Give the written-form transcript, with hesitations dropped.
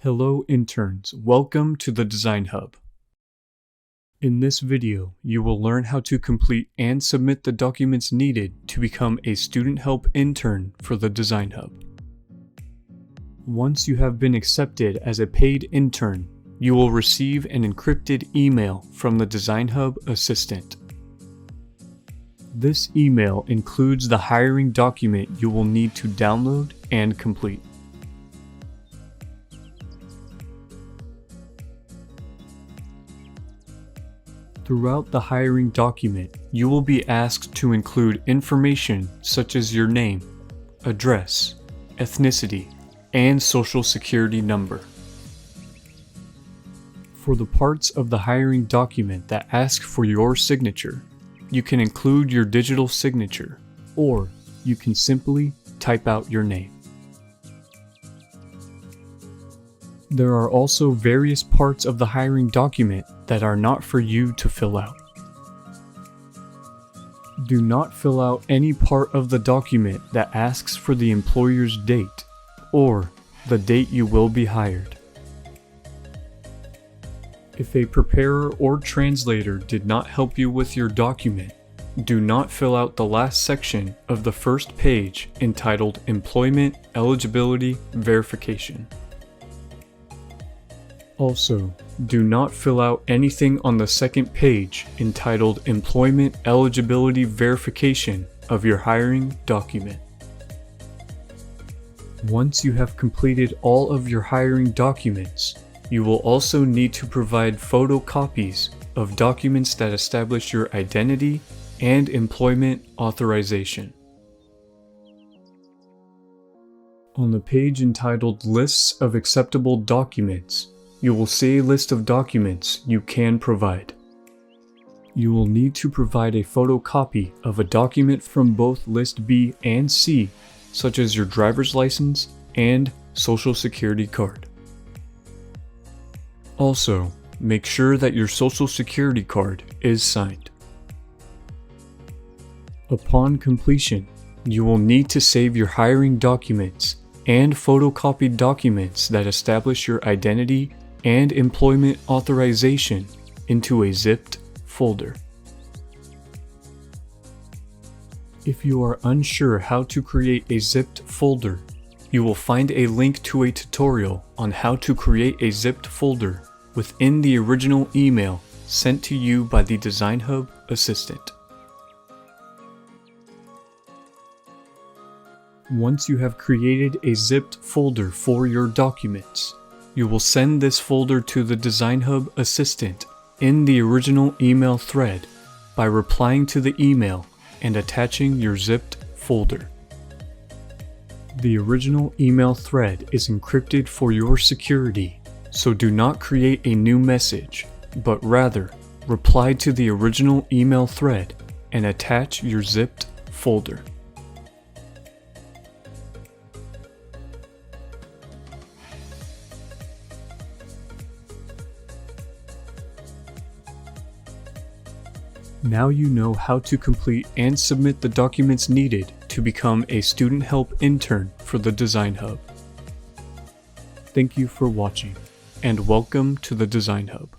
Hello interns, welcome to the Design Hub. In this video, you will learn how to complete and submit the documents needed to become a student help intern for the Design Hub. Once you have been accepted as a paid intern, you will receive an encrypted email from the Design Hub assistant. This email includes the hiring document you will need to download and complete. Throughout the hiring document, you will be asked to include information such as your name, address, ethnicity, and social security number. For the parts of the hiring document that ask for your signature, you can include your digital signature, or you can simply type out your name. There are also various parts of the hiring document that are not for you to fill out. Do not fill out any part of the document that asks for the employer's date or the date you will be hired. If a preparer or translator did not help you with your document, do not fill out the last section of the first page entitled Employment Eligibility Verification. Also, do not fill out anything on the second page entitled Employment Eligibility Verification of your hiring document. Once you have completed all of your hiring documents, you will also need to provide photocopies of documents that establish your identity and employment authorization. On the page entitled Lists of Acceptable Documents, you will see a list of documents you can provide. You will need to provide a photocopy of a document from both List B and C, such as your driver's license and social security card. Also, make sure that your social security card is signed. Upon completion, you will need to save your hiring documents and photocopied documents that establish your identity and employment authorization into a zipped folder. If you are unsure how to create a zipped folder, you will find a link to a tutorial on how to create a zipped folder within the original email sent to you by the Design Hub assistant. Once you have created a zipped folder for your documents, you will send this folder to the Design Hub assistant in the original email thread by replying to the email and attaching your zipped folder. The original email thread is encrypted for your security, so do not create a new message, but rather reply to the original email thread and attach your zipped folder. Now you know how to complete and submit the documents needed to become a student help intern for the Design Hub. Thank you for watching, and welcome to the Design Hub.